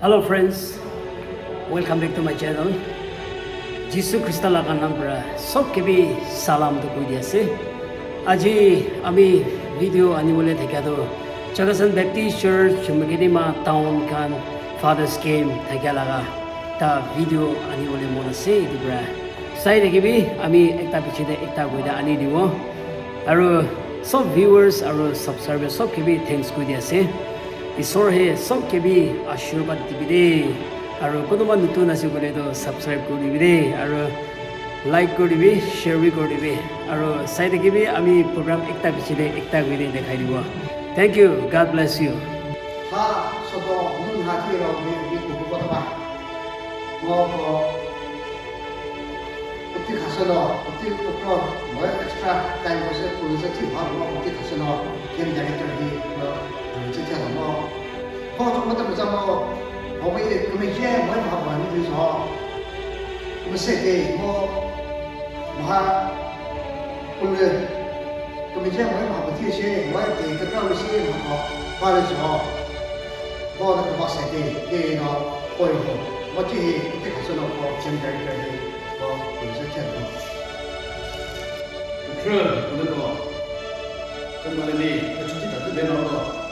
Hello friends, welcome back to my channel. Jesus Christ laga naam pra sob ke bhi salam to koi diase. Aji ami video ani bole thakya to Chakhesang Baptist Church Chümoukedima town kan Father's Game thakya laga ta video ani bole mona se di pra. Sai de ke bhi ami ekta piche de ekta goida ani dibo. Aru sob viewers aru subscribers sob ke bhi thanks koi diase. Isor he sob ke bhi ashirwad dibide. Aru konoba nutun ase kole to subscribe kori dibe. Aru like kori dibe, share bhi kori dibe. Aru side ke bhi ami program ekta pichile ekta gori dekhai dibo. Thank you. God bless you. Ha sodo nun hati ro mi ku ko ba. Mo ko utti khasano utti ko mo extra time ko se ku se chi ha mo utti khasano kem director di这叫什么？包装我怎么这么？我们也我们也我也好玩，你比如说，我们设计我还不是，我们也我也好不贴些，我也给个高一些，我好发的时候，我那个我设计给那配合，我这这个是那个现在的我本身这样的。是那个，跟那里出去打这边那个。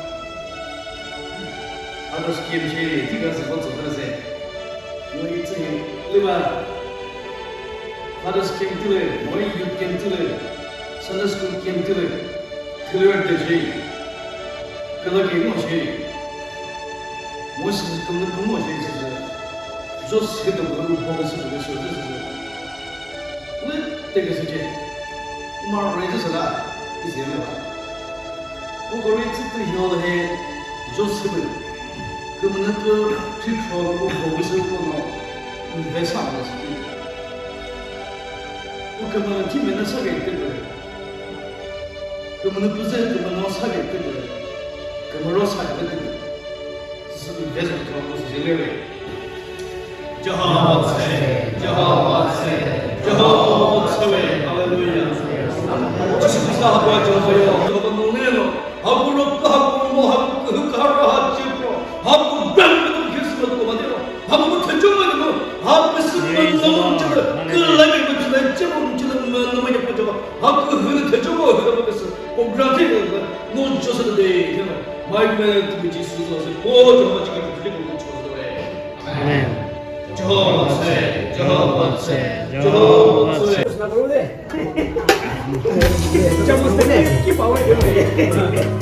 Ados game che tiga se kon so terse moi che leba ados game tule moi youth game tule Sunday school game tule clear de che kala ke mo che mo se kom mo che se jos ke to ko ko se de so de se ne te ke se che mar re se la is ye ba o ko ri tsu tu yo de jos se 그분은 그 뒤쪽으로 거기서 보는 회사를 했습니다. 그분은 팀에는 사게 있거든. 그분은 부재 그분은 사게 있거든. 그분으로 사게 있거든. 스스로 회사 들어가서 제대로 저하세 저하세 저하세 할렐루야. 주시옵소서 하고 저서요. 저번 동네로 하고로 하고 뭐 하고 그 가라 하지. 하고 뺑뺑 계속하고 만들어 하고 대정하고 하고 쓰는 너무 저거 그 라이브 붙이는 저거 저는 너무 예쁜 저거 하고 그 대정하고 그러면서 공부한테 논 줘서 돼 마이크에 듣지 수서서 저거 지금 들리고 쳐서 그래 아멘 저세 나그러네 저거 기 파워 되네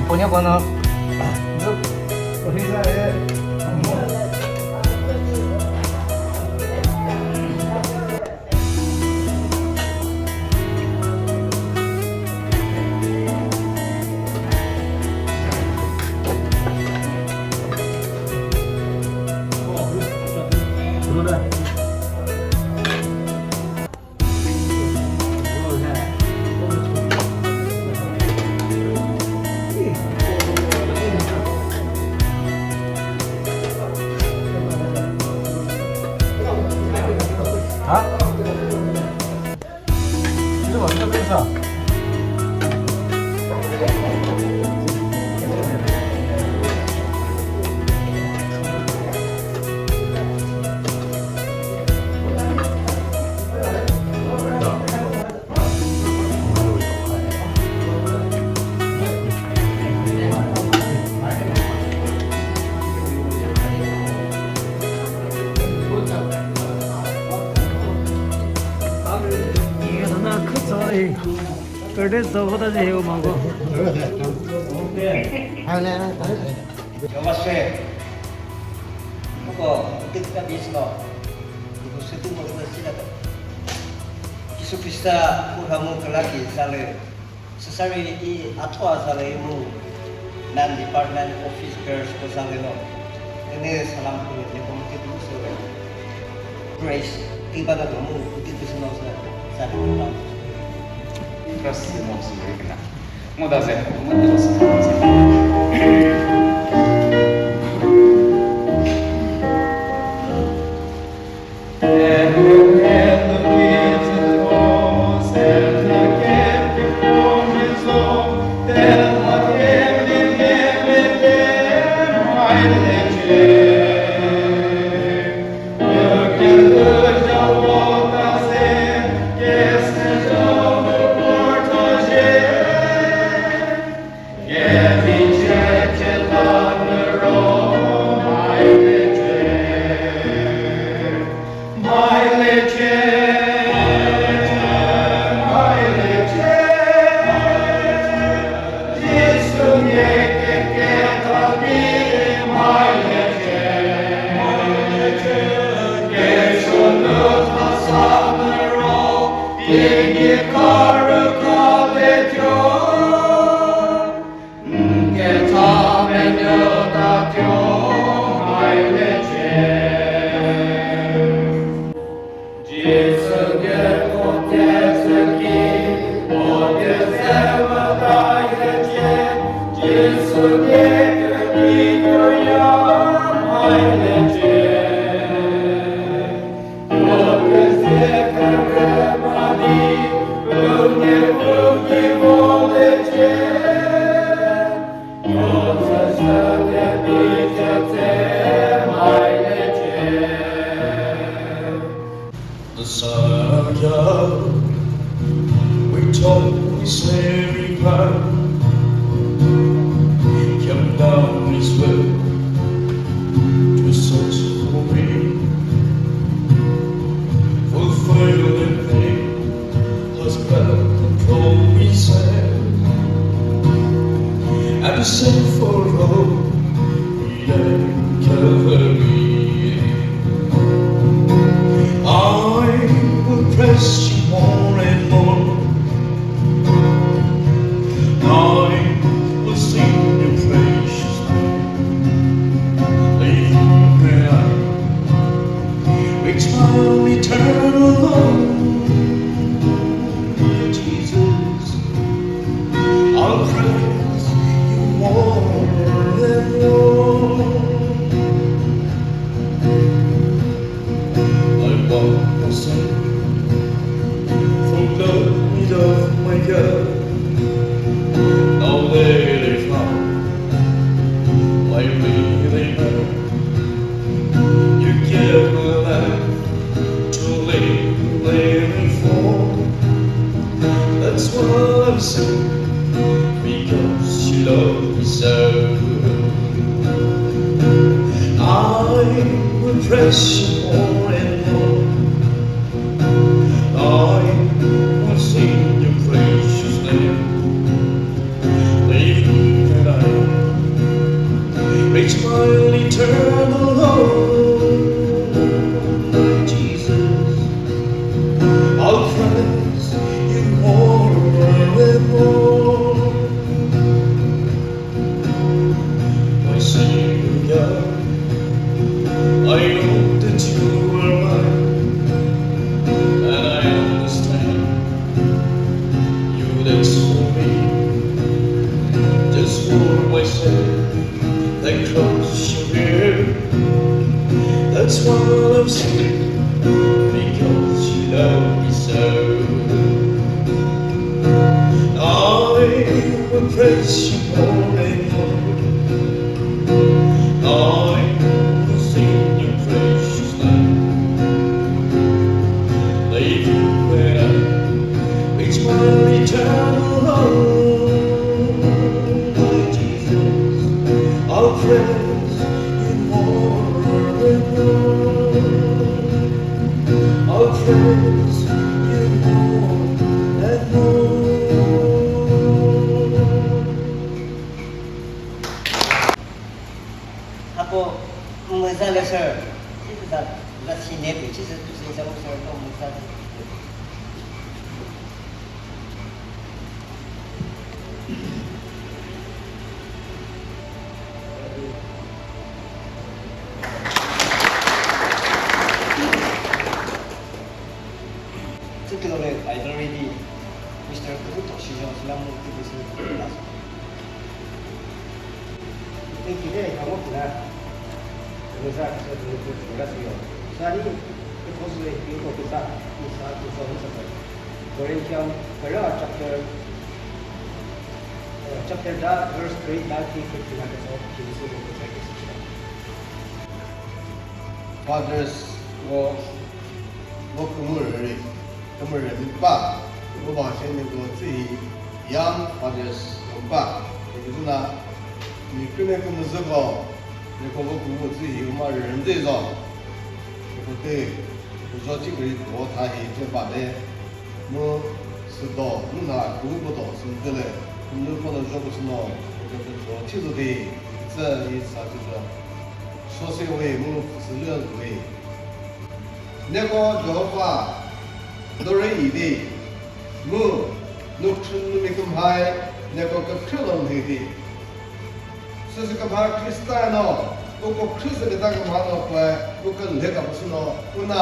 punya kono. 아? 이거 완전 괜찮아. Kerde sabota je ho mango. Namaste. Ako ketika bisno, ibu setu mau sila. Yesus Kristus kamu kelaki sale sesari di atwa sale ibu nan department office bears ko sale no. Ini salam ko ni komite tu sale. Grace tiba na kamu itu bisno sale. Красивый мог смотреть. Мудазы, мы The Son of God, we told his very part, came down his way to search for me, fulfill and pay has God control his hand, and sent for all we died Calvary. I will press you more and more. I will sing your precious name. When I reach my eternal home, Jesus, I'll praise you more and more. I want to sing from the middle of my God. Now they found my Redeemer. You gave me life to live for. That's what I'm saying, because you love me so. I will praise you more and more. I will sing your precious name. Living and I reach my eternal home. My Jesus, I'll praise you more and more. My Savior, I know that you are mine, and I understand you that's for me, just for myself, that cross you bear. That's what I'm saying, because you love me so. I will praise you more and more. I will sing your precious name. Living when I reach my eternal home. My Jesus, I'll praise you more and more. I'll praise you more and more. Ako, mengesan dasar, itu tak sini tu, itu saya sama saya tu mengesan. Itu kalau I already Mr. Kutu 시장 selama itu bisa. Itu kita kamu pernah. Besar kita dulu berasio. Sari itu khusus itu besar itu sampai. Korintian kalau chapter that verse 3 that 15 ada so kita sudah baca. fathers 我根本人吧，我发现那个自己 young fathers 吧，也就是呢，你根本这个，那个我自己嘛人这种，不对，我说这个我他也把的，我是到我那不到是这嘞，我们不能说不是喏，就是说其实的这意思就是说是为我是热为。那个的话，都是以的，我春那个牌，那个克隆的，这是个牌克斯坦喏，我克斯个那个牌喏，我跟那个不是喏，我那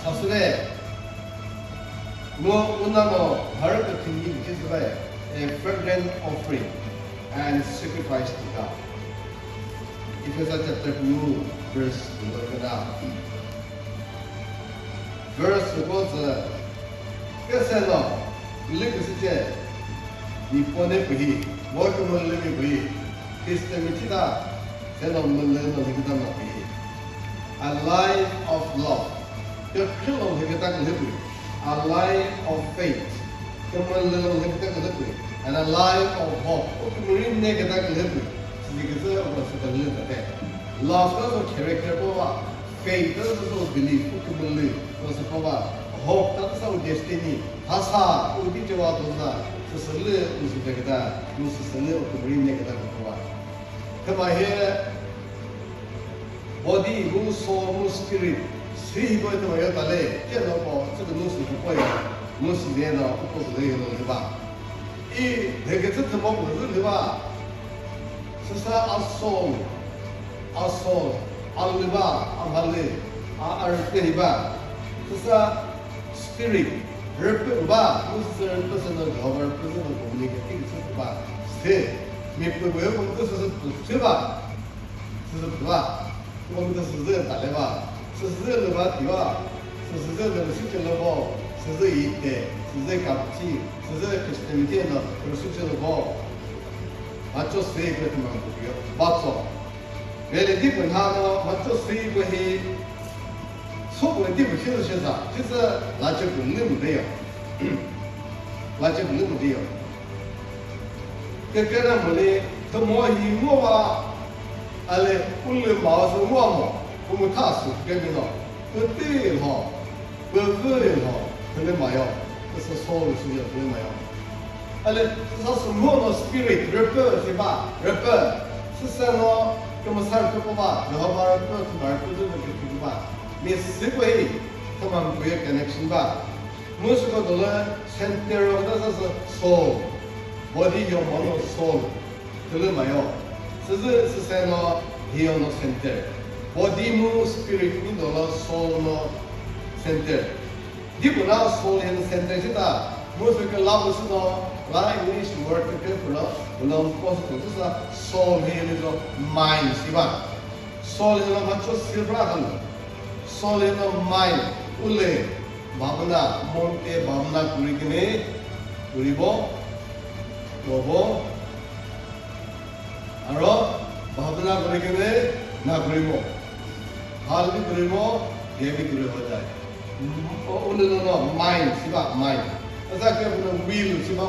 啥子嘞？我那喏，还有个听经就是呗，a fragrant offering and sacrifice to God. Ephesians chapter 2 verse 11. verse 或者这些呢，那个世界，你不能不去，我根本那边不去，其实没其他，现在我们那个不去。A life of love， 要看到那个那个不去 ，a life of faith， 根本那个不去 ，and a life of hope， 我根本那个不去，这个是我是个人的，love 是 character 不吧。faith 是说 belief， 不可能，我是说吧 ，hope 它是说 destiny， 它啥，我比较话都是啥，这是人，不是这个的，不是神的，不可能那个的，对吧？那么here body 无 soul 无 spirit， 谁不会这么要打嘞？见到过这个东西不会，无是这样的，不是这个东西吧？那个是怎么回事对吧？是说 a soul。Alba, Amale, Arpeliba, Susa, spirit, Repelba, who's the personal governor, personal communicating Suba, say, make the way of this is Suba, Suba, one this is the Taleva, Susa, Tiva, Susa, the city level, Susa Ite, Susa Capti, Susa Christianity, the city level. I just say that my原来基本上呢，我做生意关系，错过的地方就是啥？就是垃圾分类没得有，垃圾分类没得有。这个没得，他毛衣毛吧，阿嘞，本来毛是毛，我们他是这边咯，不对哈，不对哈，可能没有，这是所有事情可能没有。阿嘞，这是毛的 spirit， 是吧 ？rapper 是什么？那么三个不吧，然后把这个这个吧，你四个人，他们不要 connection 吧？我是个到了 center， 那是 soul，body 有没有 soul？ 这个没有，是什么？有no center，body 没 spirit 没到了 soul no center， 基本上 soul 有 center 是的，我是个老师呢。来 English word 这个不能告诉我，就是 soul 还有那个 mind 是吧 ？soul 那么做事不拉的 ，soul 那 mind 无嘞，爸爸那蒙的爸爸那古里个呢，古里波，我波，然后爸爸那古里个呢，那古里波，हाल भी古里波，也भी古里हो जाए，我那 mind 是吧 mind。那个不能 will 是吧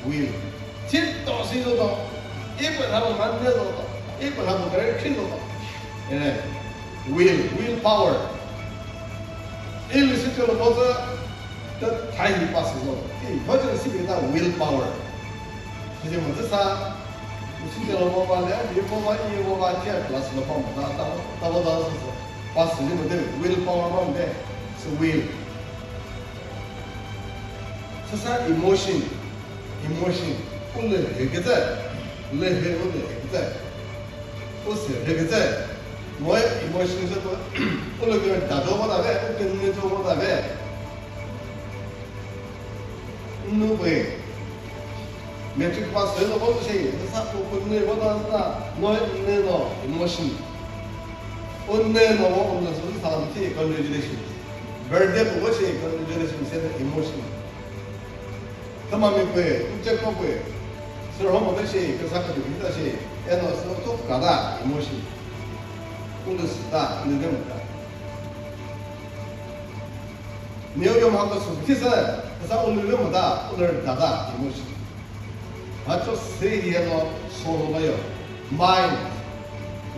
will， 听到谁都懂，一本他们满天都懂，一本他们个人听都懂，哎 will power， 一路是叫了包子，这台语把事做，或者是别的 will power， 这就么子啥，我是叫了我把两边我把一我把第二个是了放不到，当是把事情没得 will power 放不得，是 will。这是 emotion， 不能那个在，那个在，不是那个在，我 emotion 是不能跟人打招呼那边，不跟人招呼那边，不会，没这个把所有的东西，这啥不跟人我当时我那个 emotion， 我那个我是啥东西 congratulation，birthday 不是 congratulation， 现在 emotion。他们没会，这个会，所以我们这些跟啥个就比这些，按照是做干的，emotion，不能是的，那个么的。 내용하고 속에서 그래서 오늘마다 오늘 나가 이모시 아주 세리에서 소로가요 mind,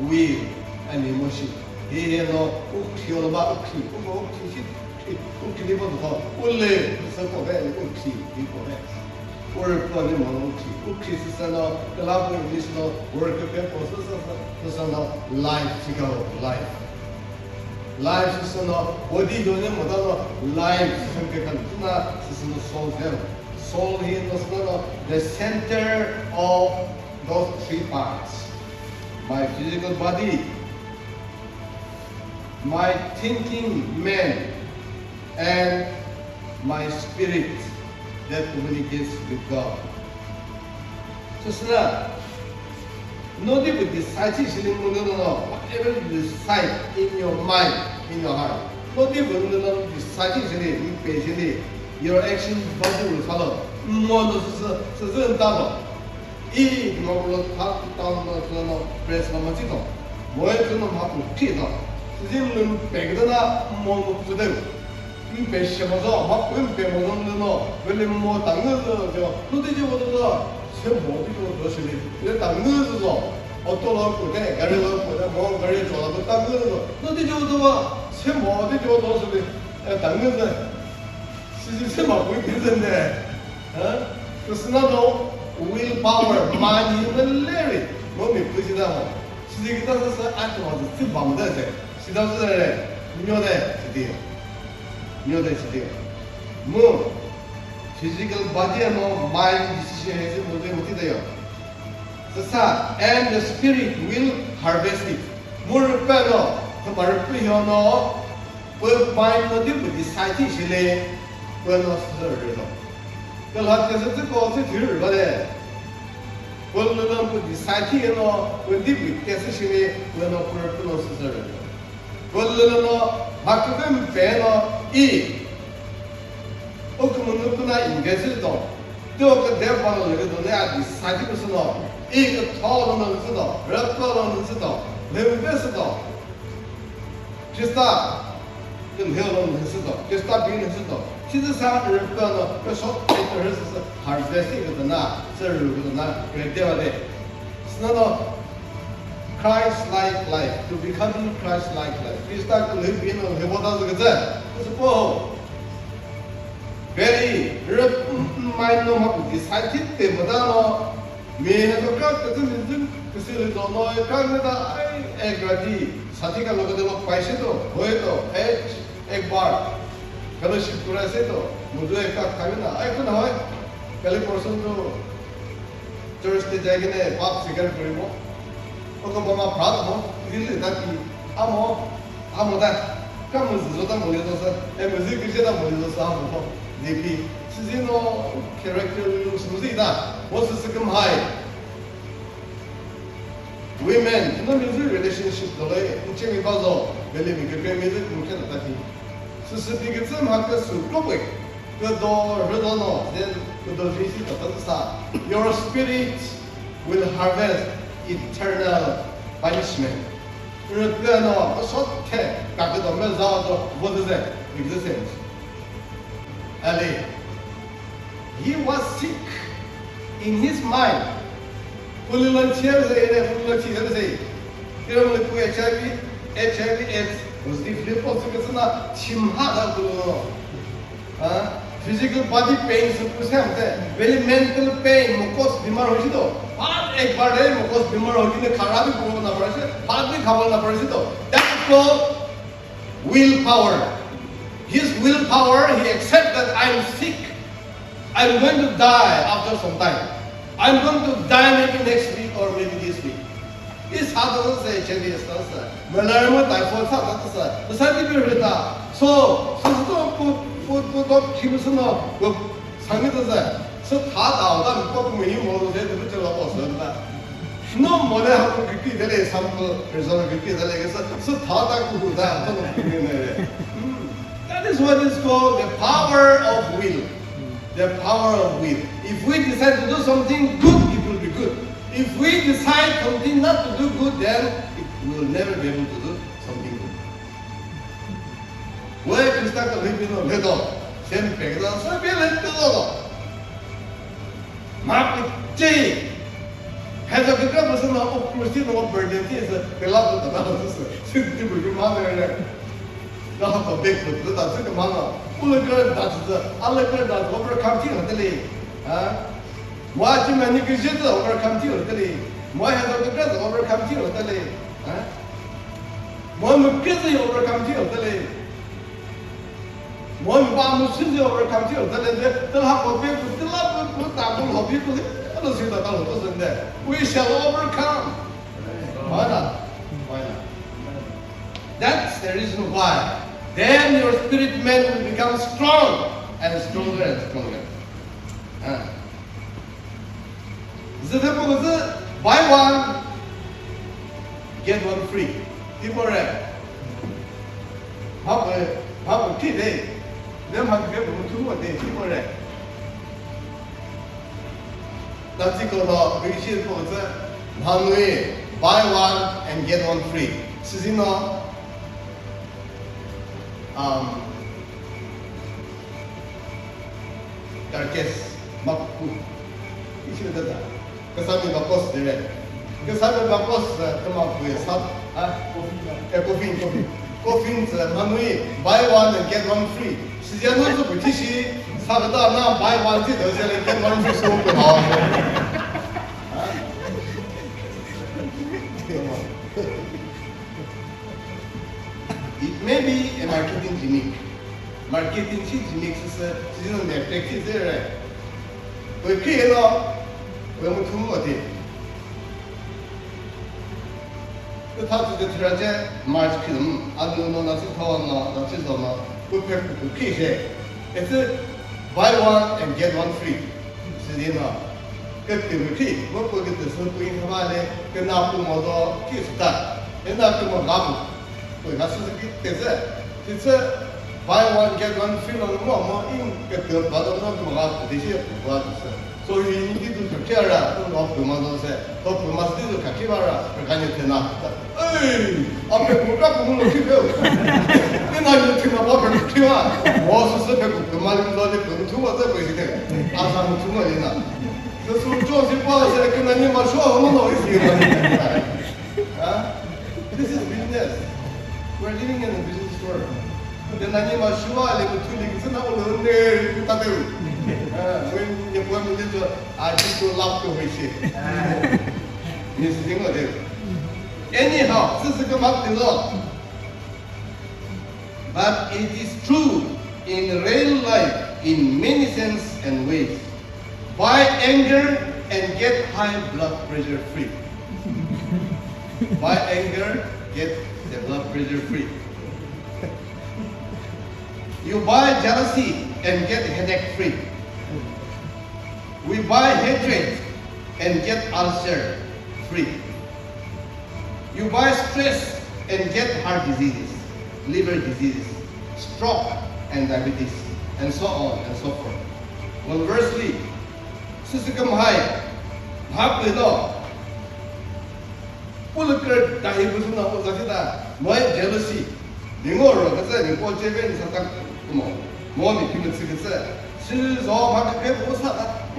will, and emotion 이해노 ukhiol마 ukhi 리버도 원래 서고배 ukhi 이거래 월거는 뭐 ukhi 스스로 글라브 인디스로 월크 페퍼 스스로 life 지고 life 스스로 어디 전에 뭐다 life 생각한 누나 스스로 soul here 스스로 the center of those three parts my physical body my thinking man and my spirit that communicates with God. So, not even decide whatever you decide in your mind, in your heart. Not even decide your action body will follow. More than 이 노블로 다운로드로 프레스 넘어 지도 뭐에 그는 막 피다 지금은 백도나 뭐 주대고 이 배셔서 막 배모는 너 원래 뭐 당근도 저 노대지보다 새 모두도 도시리 내 당근도 어떤 거에 가려고 보다 뭐 가려 줘도 당근도 노대지보다 새 모두도 도시리 당근도 시지 막고 있는데 그러나도 willpower, mind, even lyric. 몸이 부지다고. 시집이 따라서 안쪽으로 쭉 밤새세. 시다스들의 묘대 시대요. 묘대 시대요. 뭐 physical body and mind decision 해서 모두 못해요. 그래서 and the spirit will harvest it. 뭘 빼도 그 말을 빼어너 그 mind 어디 decide 실내 그거 스스로로. 그 학교에서 듣고 뒤를 봐래. 원래는 그 디사이티에서 원디 밑에서 시니 원어 프로필로 쓰서를. 원래는 학교에 배너 이 어그문 누구나 인계실도 또 대방을 그래도 내가 디사이티로서는 이그 토론을 쓰도 랩거는 쓰도 내외에서도 그래서 그 내용은 쓰도 그래서 비는 쓰도 시즈상 랩거는 그 소프트웨어를 써서 harvesting거든나 서르거든나 그래대와데 스나도 Christ-like life to become Christ-like life 그리스도가 리비는 해보다서 그제 그래서 뭐 very 마인드하고 디사이티 때보다는 매해서 그것은 그것을 너의 강에다 에그라디 사티가 로고들로 파이시도 뭐에도 액bar fellowship करासे तो मुझे एक का खाना आई को ना है पहले person तो चर्च ते जाके ने पाप स्वीकार करेंगे और कब हम प्राप्त हो दिल ताकि आमो दा कम मुझे तो मुझे तो सर ए मुझे किसी तो मुझे तो साफ हो देखी चीज़ें नो character मुझे इधर वो सिस्टम हाई women नो मुझे relationship तो ले उच्च में बाज़ो पहले भी करके मुझे मुझे तो ताकि 스스디게 좀 학교 수고해. 그도 그도노 then 그도 지시도 뜻사. Your spirit will harvest eternal punishment. 그러나 그 소태 각도 면서도 뭐든지 existence. Ali, he was sick in his mind. fully cheerse fully cheerse. 그러면 그 HIV/AIDS was the flip of the chimhada physical body pain कुछ है हमसे very mental pain मुकोस बीमार हो जी तो बाद एक बार है मुकोस बीमार हो जी ने खाना भी खाना ना पड़े से बाद भी खाना ना पड़े से तो that's called willpower. His willpower, he accepts that I'm sick, I'm going to die after some time, I'm going to die maybe next week or maybe this week. इस साधन से चली स्तर मलाया में ताइफोन साधन से तो साथी भी रहता so तो किमसना वो संगीत से so था दावदा को मेरी मोड़ से तो चला पसंद था नो मोड़े हम कितनी देले sample result कितनी देले के so था तक होता है तो नहीं that is what is called the power of will. The power of will. If we decide to do something good, it will be good. If we decide something not to do good, then we will never be able to do something good. 왜 크리스탄과 리비노 레도 샘백에다 서비를 뜯어도 막 있지 해서 그가 무슨 오프로시는 버든티에서 벨라도 나왔어 진짜 그 마음에 나도 백도 다 쓰게 많아 올걸 다 진짜 알걸 다 오버컴팅 어떨리 아 뭐하지만 이 그제도 오버컴팅 어떨리 뭐 해서 그가 오버컴팅 어떨리 아 뭐 먹겠지 오버컴팅 어떨리 뭐 마음 순지 오버컴팅 어떨리 또 하고 백도 또 하고 다 보고 백도 we shall overcome. Why not? Why not? That's the reason why. Then your spirit man will become strong and stronger and stronger. This buy one, get one free. People are how today? Them have to get two one day. People are that's because we should put one way, buy one and get one free. This is darkest makku. Isi ada. Kesami bakos deh. Kesami bakos temakku ya sab. Coffee one way, buy one and get one free. Sejarah itu berisi. 사그다 나 buy one 지 더젤에 get one free 소음 거 나와. It may be a marketing gimmick. Marketing gimmick is 지는 내 practice래. 왜 그래요? 왜 뭐 두는 거지? 그 다들 들어제 마스크는 아무나 나서 더나 나서나 그 피해. 그래서 buy one and get one free. Sedina. Kete wiki, mo ko kete so ko in hamale, ke na ko mo do kista. E na ko mo gabu. Ko na so ki teze. Teze buy one get one free no mo in kete ba do no mo gabu de shi ko ba do. So you need to care to no ko mo do se. To ko ma se do ka ki ba ra, ka ni te na. Ei, ape ko ka ko mo ki be. 나는 지금 뭐를 키워 무엇을 배고 그 말은 너네 그 두어서 보이시네 아사무 두어이나 그래서 조지 봐서 그나니 말 쇼하면 어디서 아 This is business. We're living in a business world. 근데 나니 말 쇼하래 그 툴링이 쓰나오는데 다들 왜 이제 보면 이제 아직도 랍도 회시 이제 생각 돼 Anyhow, this is 그 맞대서 But it is true in real life in many sense and ways. Buy anger and get high blood pressure free. Buy anger, get the blood pressure free. You buy jealousy and get headache free. We buy hatred and get ulcer free. You buy stress and get heart diseases, liver diseases, stroke and diabetes, and so on and so forth. Conversely, 수수금하에 밥에도 뿔을 다이브스나 오자시다 뭐의 jealousy, 링어로 그래서 링고 제변 상당 뭐 몸이 피면 쓰겠어. 실소 밖에不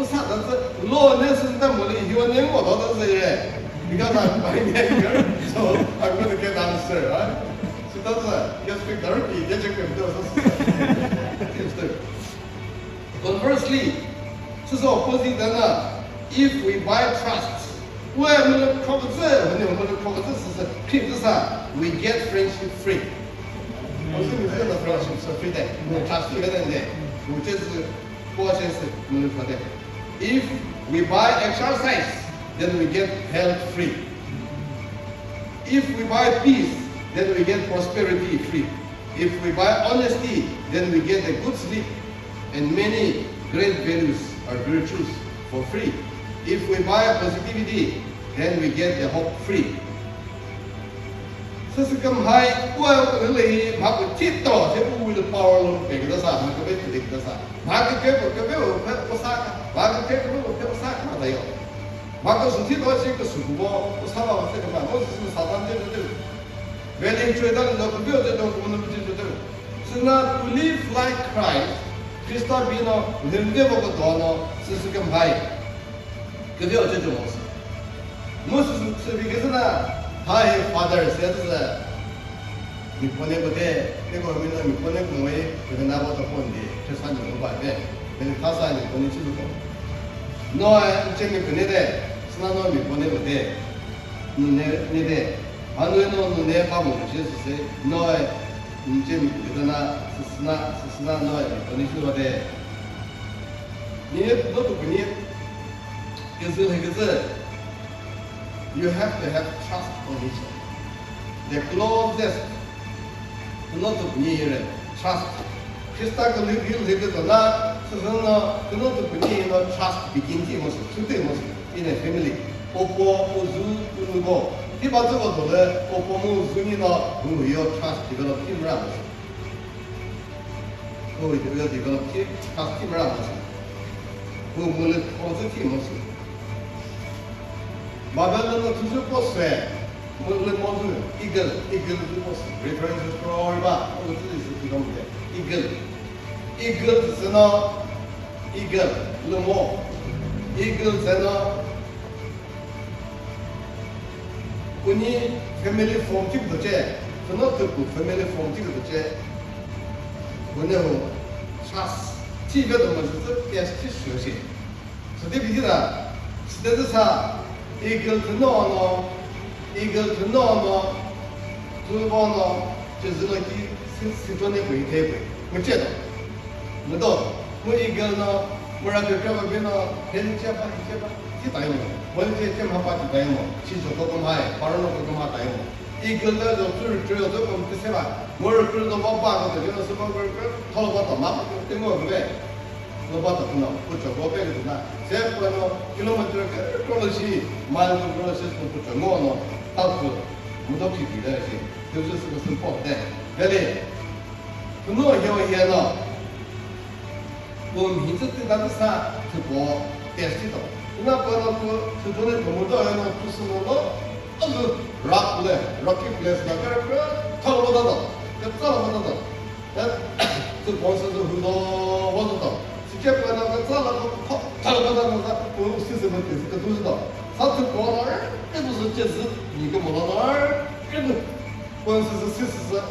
사다서 로네스인데 뭐를 이원낸 거 더더서 이래. Because I'm buying anger, so I'm going to get answer, right? So that's you speak directly, you check them. Conversely, so opposite if we buy trust, we get friendship free. 무슨 의미가 friendship free 돼? trust 되는데 우체스 보아체스 문을 받대. If we buy exercise, then we get health free. If we buy peace, then we get prosperity free. If we buy honesty, then we get a good sleep and many great values or virtues for free. If we buy positivity, then we get the hope free. 스스금 하이 우아의 마구 티또 제부를 파워로 배기도사 마그베 되기도사 마그베 오사카 마그베 오사카 맞아요. 마그 수티도 지금 수고 사바가 되면 무슨 사단들들 벨링 주에다는 너 그거도 보는 분들도 그러나 to live like Christ, 그리스도 비너 렘게 보고 도너 스스금 바이. 그게 어쩌죠 모습. 무슨 스비게스나 바이 father says mi pone bote nego mina mi pone moe que na bota ponde que sa ni ba de de casa ni pone chido ko no che mi pone de sna no mi pone bote ne de anu no ne pa mo che se no che mi pone na sna no mi pone chido de ni no to ni que you have to have trust on each other. The closest not to be trust. Krista ko live to na so no to be no trust begin to must to in a family. Opo uzu unugo. Ti ba zo do le opo mu uzu ni no who your trust develop team ra. Who will develop trust team ra. Who will positive must. Babel tuju poswe mulai modu eagle tu pos reference to orba itu itu kamu eagle zeno eagle lemo eagle zeno kuni family form tik tu je zeno tu family form tik tu je kuni ho trust tiga tu masih tu biasa sih sudah begini sudah tu sah eagle tu no eagle tu no tu no就是那几是做那回台回，我知道，我到我eagle no，我让这边边no，还是这把，这答应我，我这嘛把这答应我，其实都干嘛哎，把人都干嘛答应我，eagle那就只要这个这些吧，我儿子都把爸爸的就是什么个，他老把他妈跟我不来。我把它弄了，我这个别个的那，这个呢，给我们这个搞了些，买了搞了些不正我呢，到处没到皮皮的些，就是个是包的，对嘞。那我要呢，我名字对他的啥，是包电视的，那包那个是做那什么的，那就是那是 rock 的 ，rocky place 那个，他不知道，他咋不知道？这光是很多我知道。这个那个咋那个他那个我是什么就是都知道，他去过那儿，这不是就是一个没到那儿，这个光是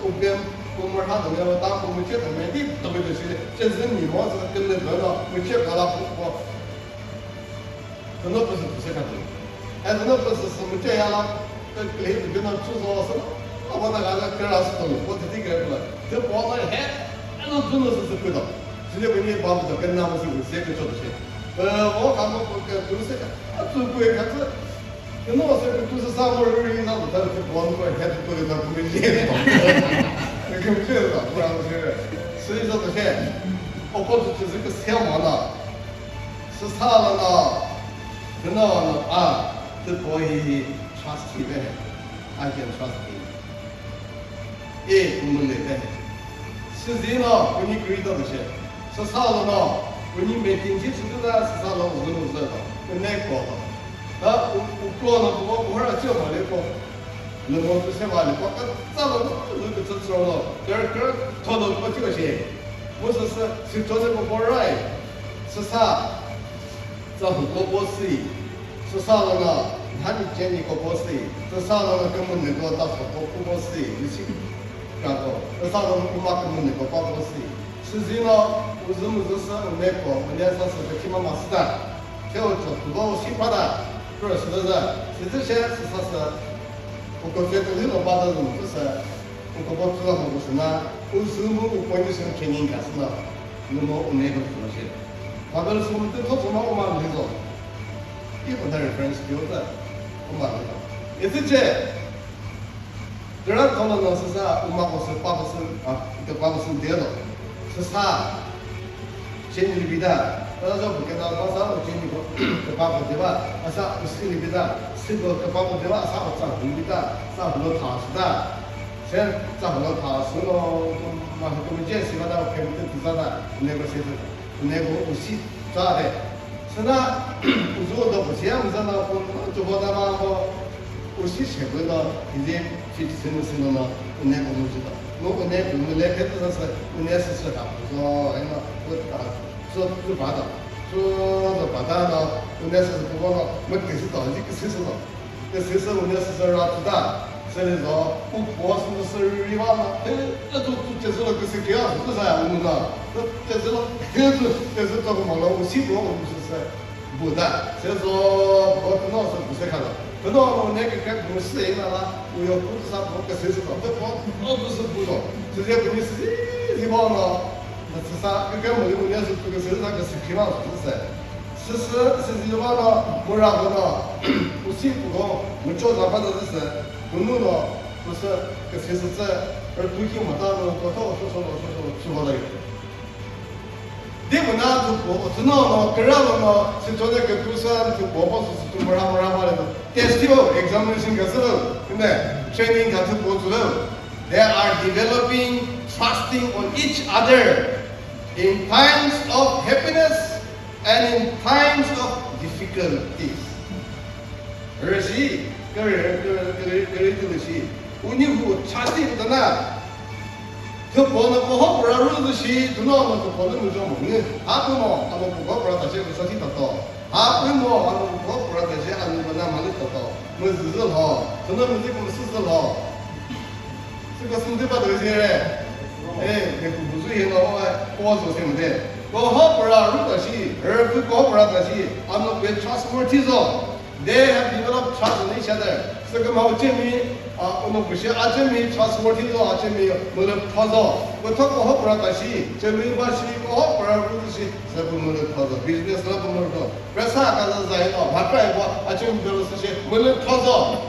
我边我们他怎么样，当我们去他们地特别的是，这是你们是跟那个了，我去搞了不，那不是看的，哎，那不是什么这样了，这类子跟那出说什么，我那个跟老师懂，我这个了，这光那还，那真的是会的。直接给你把我跟他们是谁给做的些？我看我跟都是最贵看这，跟那些都是3万2以上的，但是光过还是过得那不没脸的，那根本就是不然是，所以说这些，我过去就是个小忙的，是啥了呢？跟那呢啊，这可以 trust him， I can trust him， 我们来的，实际呢，给你可以到这些。是啥了呢？我你每天去吃的是啥了？我都知道，我难过了。我过了，我会儿叫嘛的过，那我不是话的，我咋了？那个这时候了，他都不这些，我说是做这个不right，是啥？这很多波斯语，是啥了呢？他们建立个波斯语，是啥了呢？根本那个到时候不波斯语，不行，然后是啥了？我妈根本那个不波斯语。实际呢，我是美国，我那时候是个起码马斯的，叫我做不过我喜欢的，不是的是这些是说是，我觉得这种把的人就是，我知道我是那，我是我关键是肯定干什么，那么我那个东西，他们是我们都做什么我们没做，一般的人分是有的，我们没做，也是这。这样搞了呢是啥？我们不是把不是啊，这把不是跌了。是啥？心里边的，那时候不跟他马上我经历过，这把不对吧？啥？我心里边的，这个把不对吧？啥我长里边的，啥不能踏实的，现在咋不能踏实了？马上我们见习惯了，看不见知道的，那个谁是，那个无锡咋的？是那，我说都不像，我说那我就把他嘛我无锡社会呢，已经去城市了呢，那个我知道。我们来开始是我那是他，说哎那我说就把的，说是把他呢，我那是不光了，我给是到一个谁是到，这谁是我那是让知道。所以说，我是不是一万了？那就接受了个是这样子噻，我们呢，那接受了，这是这个嘛了，我西方我们是不的，所以说我可能是不是看到，可能我那个跟我适应了啦，我要不是啥不跟谁知道，这我不是不懂，直接跟你是地方呢，那是啥？跟我那是这个谁那个是平常是噻。是的话呢，我然后呢，我西不懂，我教他反正是。我弄了不是个谁是在，而最近我到了我到说了一个。另外呢，就我知道呢，个人呢是做那个都是就我是中国上的 test examination 个时候，对不对 ？training 他是过去了 ，they are developing trusting on each other in times of happiness and in times of difficulties. 而且。个人就是，我你不查对不的呢？他跑那不好不让日子去，就那么就跑那么叫梦呢？他不嘛，他们不好不让大家个身体得到，他不嘛，他们不好不让大家俺们那哪里得到？我日子好，可能我这个事实好，这个身体把这些嘞，哎，那不是现在我做什么的？不好不让日子去，而不好不让大家，俺们别 trustworthy 着。They have developed trust in each other. 这个嘛，证明啊，我们不是证明 trustworthy 了，证明我们操作。我透过好不让关系，证明关系不好不让关系，是不能操作。business 了不能做，不是啥个是在了，还怪我，证明了事情不能操作。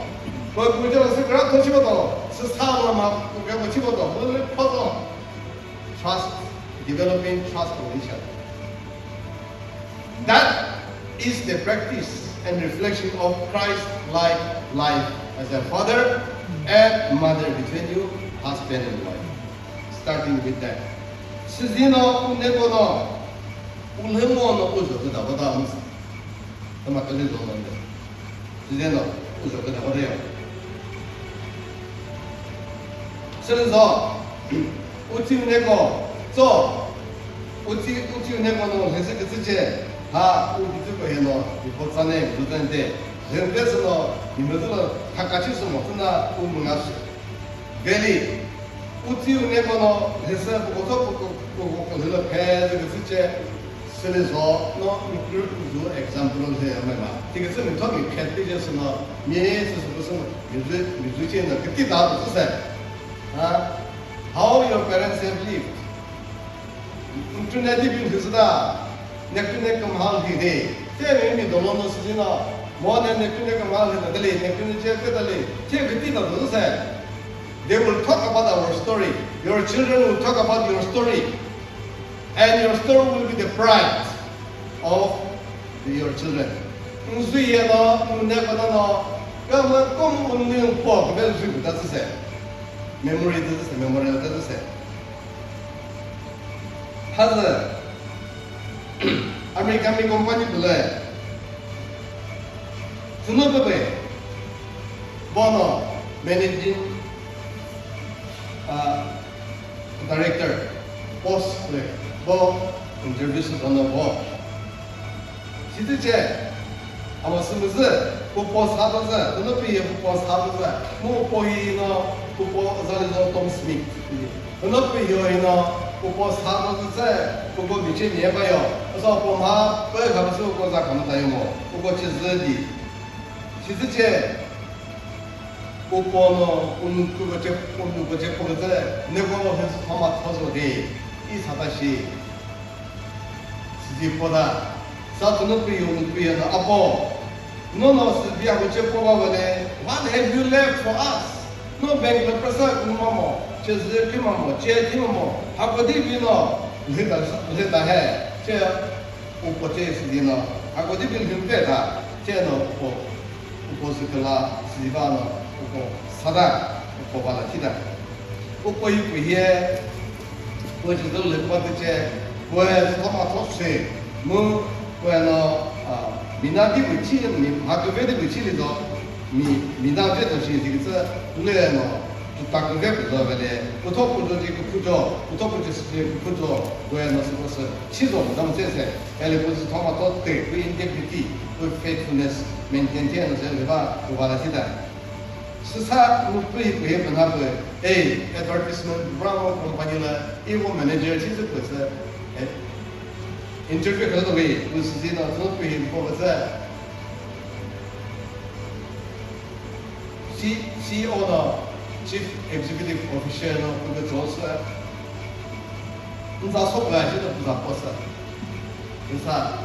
我估计是个人都听不懂，是啥了嘛？我根本听不懂，不能操作。Trust, developing trust in each other. That is the practice. And reflection of Christ-like life as a father and mother between you, husband and wife. Starting with that. 实际呢，那个呢，我那么呢，我说的不到，那么跟你说的，实际呢，我说的不对。所以说，我就那个做，我就那个呢，还是个之前。我这个人呢，你不站内不站内，人但是呢，你们这个他感觉什么？真的我们要是，原理，我只有那个呢，还是不这个拍这个之前，所以说，那你比如说 example 是什么嘛？这个证明他给拍这件事呢，你是什么什么？你最近的跟地大不是噻？How your parents have lived？ 你正在这边就是的。那个马里的，这里面多了的事情了。我那个马里的里，那个这个里，这个地方都是噻。They will talk about our story. Your children will talk about your story, and your story will be the pride of your children. 所以呢，那个呢，我们共同报个是不的是噻 ，memory 的是 memory 的是噻，他是。American company 不来，怎么不来？我呢 managing director boss 对，我 interview 是等到我。其实这，我是不是不包啥都是？怎么毕业不包啥都是？我包一呢，不包啥的叫东西米，怎么毕业呢？我包啥都是在，不过以前年吧哟，我说我妈不要看不出我咋看不到么？不过其实的，其实这，我包呢，我们这个这包在那个还是他妈操作的，一查到些，自己包的，啥子能不用不用的阿包，那老师比俺们这包我的 ，What have you left for us？ 那别个不是跟妈妈。就是跟妈妈接听妈，还不对边呢，不是大海，这我这事情呢，还不对边很白他，这呢我是跟他西方呢，我撒旦，我把他替代，我一不些，我就是人把这些，我是他妈做水，我呢闽南的武器，还个别的武器里头，闽南这东西这个是来呢。 부탁을 해보죠. 근데 부탁부조지 그 부조, 부탁부조지 그 부조 뭐야는 것은 시도 너무 세세. 엘리 부스 토마토 때 그 인테그리티, 그 페이트풀네스, 메인테인하는 selva 그 바라시다. 스사 무프이 그에 변하고 에이 advertisement 브라보 컴퍼니라 이거 매니저 치즈 그래서 인터뷰 그래도 왜 무슨지나 소프이 뭐가 CEO나 Chief Executive Officer 그거 좋았어. 인사 속가 진짜 부자 버스. 인사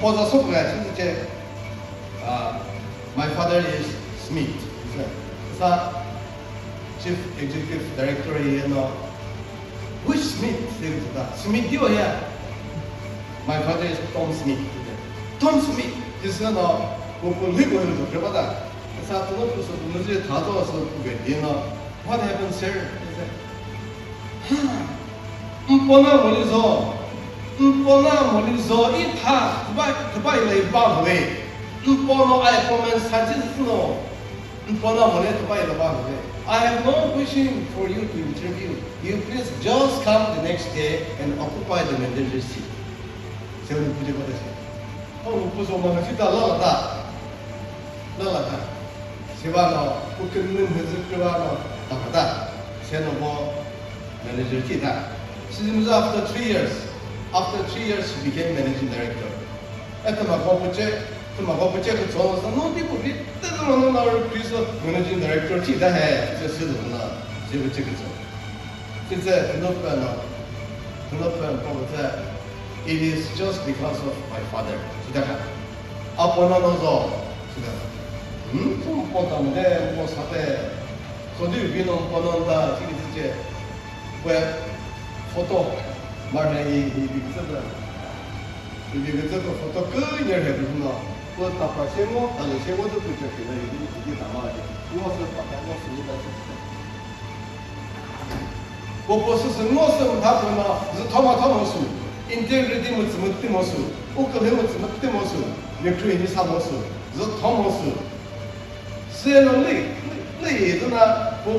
보자 속가 진짜 my father is Smith. 인사 Chief Executive Director who is Smith? Smith 뭐야? My father is Tom Smith. Tom Smith. 그래서 뭐 리그를 그러다. 사 돈없어서 문제 다 도와서 그게 얘나 what happened sir? 뻔나 멀리서 이타 그바이를 봐왜 뻔나 I comment 사진스노 뻔나 멀리 그바이를 봐왜 I have no question for you to interview. You please just come the next day and occupy the manager's seat. 세훈이 부재 받으세요. 무슨 엄마가 진짜 나왔다. 세바노 국근는 회습교와노 나가다 세노보 manager kita. Seems after 3 years he became managing director. Это магопуче 그 좋아서 노디고 비트로는 나를 그래서 managing director kita 해. 진짜 쓰도나 제부터 그죠. 진짜 그노빠노 보고자 it is just because of my father. 진짜 아빠나노서 진짜 좀 뻔한데 뭐 사대 거기 위는 뻔한다 이게 왜 포토 말해 이 비슷하다 이게 그래서 포토 그냥 해주나 그 답답 세모 아니 세모도 그렇게 이게 담아야 돼 무엇을 바꿔서 쓰니다 고포스스 무엇을 다 보나 그래서 토마토모스 인테그리티 모스 오크레모스 모스 맥주인이 사모스 그래서 토모스 세노리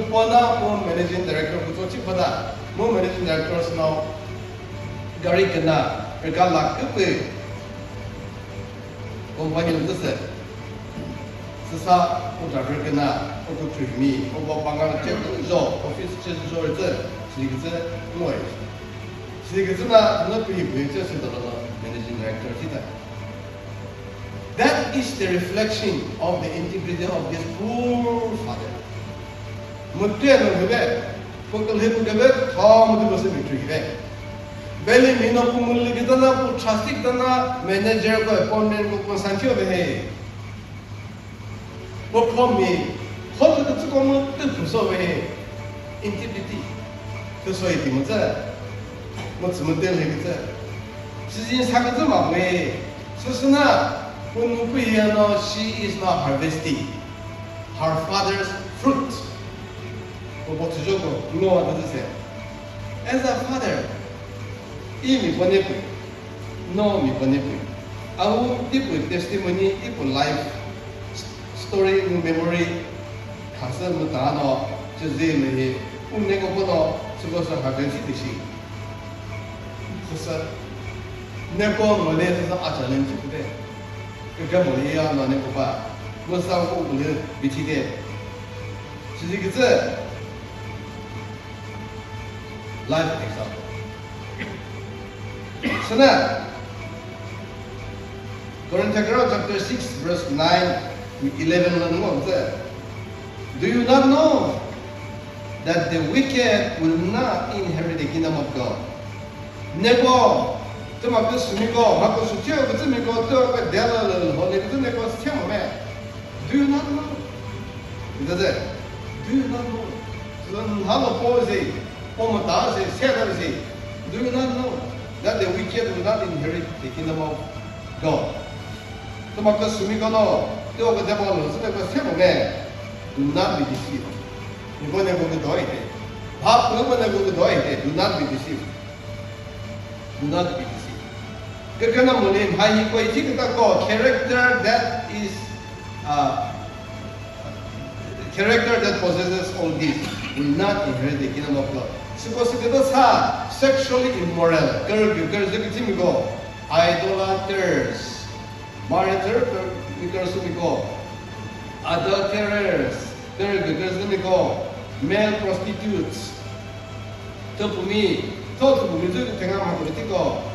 보나 뭐 매니징 다이렉터 부터 찍보다 뭐 매니징 다이렉터스나 가리크나 그갈라 그때 컴퍼니를 뜻에 스사 오다르크나 오토트미 오버 방가를 찍죠 오피스 찍죠 때 지금은 뭐예요 지금은 너프이 부여져서 들어서 매니징 다이렉터 기다 That is the reflection of the integrity of this poor father. Mutte는 그게 그걸 해보게 더 모든 것을 비추게. 벨리 미노 꾸물리기다나 부 트러스틱다나 매니저고 appointment 고 산티오베 해. 뭐 폼이 홀도 조금은 뜻부서베 integrity. 그 소위 비문자 뭐 주문될 얘기자. 지진 사고도 막왜 스스나 she is not harvesting her father's fruit. As a father, mi bonepu, no mi bonepu. Aku tipu testimony, tipu life story, memory. Kasar mutano, jazil unnego bono, supposed harvest dishi. Kasar, neko mole sa ajalan chukde. 그게 뭐야 너네 고봐 뭐 싸우고 우리 비치대 지지기지 life example sana Corinthians chapter 6 verse 9 11 라는 거 없어요. Do you not know that the wicked will not inherit the kingdom of God? 내고 좀 아까 숨이고 막고 수치고 그쯤이고 또 그 대화를 하는 그 내가 스템에 Do you not know? 이제 Do you not know? 그건 하고 보지 보면 다시 세다시 Do you not know that the wicked will not inherit the kingdom of God? 또 아까 숨이고도 또 그 대화를 하는 그 스템에 Do not be deceived. 이번에 보면 더 이제 밥 이번에 보면 더 이제 Do not be deceived. Do not be deceived. 그러나 뭐니 하이고 지금 갖고 character that is character that possesses all these will not inherit the kingdom of God. Suppose kita sexually immoral, idolaters, martyrs, adulterers, male prostitutes,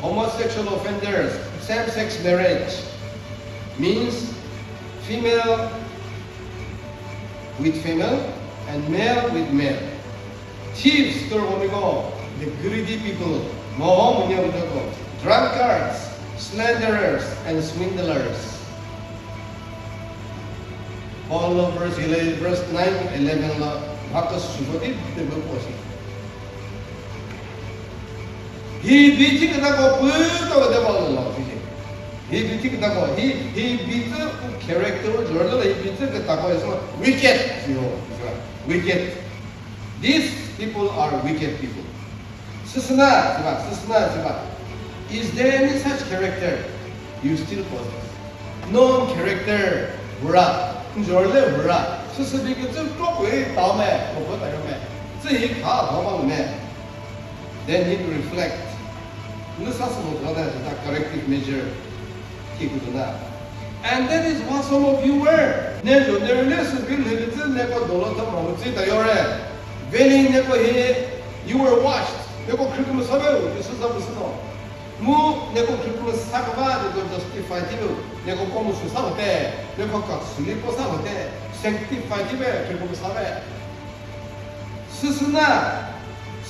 homosexual offenders, same-sex marriage means female with female and male with male. Thieves, the greedy people, drunkards, slanderers, and swindlers. All of verse 11, verse 9, 11 He beat character wicked. These people are wicked people. Is there any such character you still possess? No character, then he will reflect. Corrective measure. And that is what some of you were. You were washed.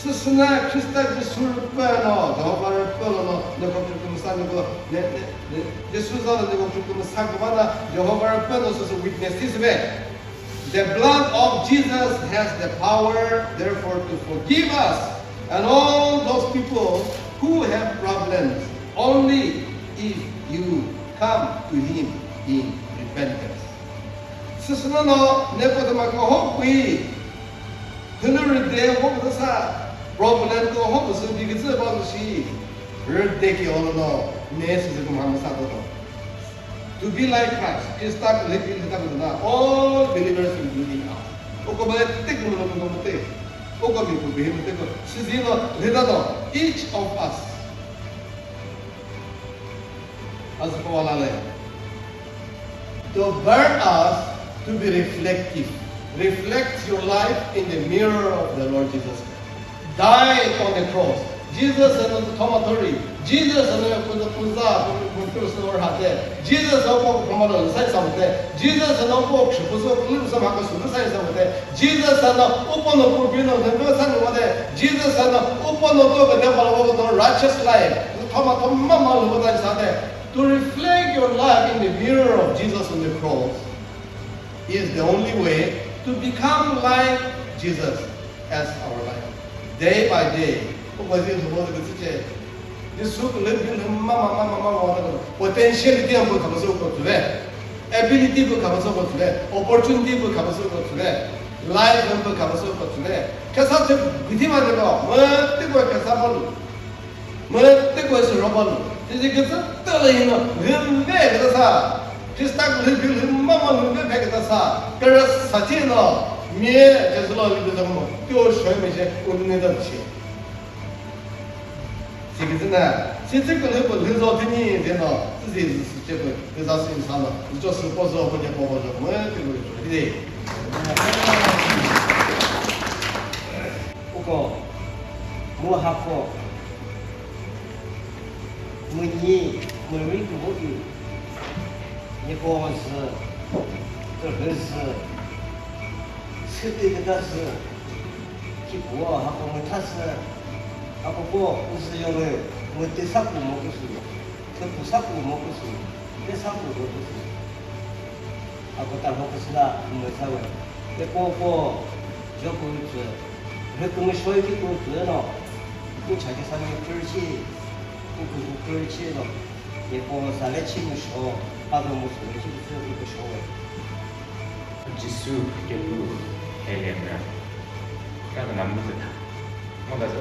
스스나 크리스타 예수를 빼너 저거를 빼너 내가 그렇게 사는 예수자는 내가 그렇게 사고하나 여호와를 빼놓어서 witnesses 왜 The blood of Jesus has the power therefore to forgive us and all those people who have problems only if you come to him in repentance. 스스로 내거도 막 혹이 그늘을 대고 그사 problem to hope so big is about to see take all no to be like Christ is start living all believers including us each of us as to burn us to be reflective. Reflect your life in the mirror of the Lord Jesus Christ. Died on the cross. Jesus and the tomatory. Jesus and the Puza, Jesus of Pomodoro, Jesus and of Jesus and open of Pupino, Jesus and open of the righteous life. To reflect your life in the mirror of Jesus on the cross is the only way to become like Jesus as our life. Day by day, potentiality ability opportunity life 지수 결국 해내면 그러니까 남무드다 뭔가서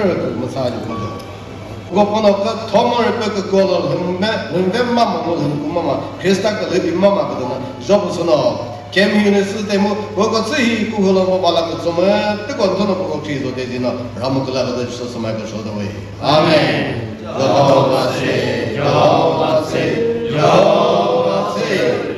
그 마사지 보자. 그거보다 그 도모를 뺏고 그거를 흔들면 마음으로 흔들면 크리스탈 그 임마마 거든. 저부서는 캠히는 시스템 그거 쓰이 그걸로 뭐 발라고 좀 뜨거운 돈을 보고 뒤도 되지나 라모클라가 주셔서 말고 저도왜 아멘. 여호와세 여호와세 여호와세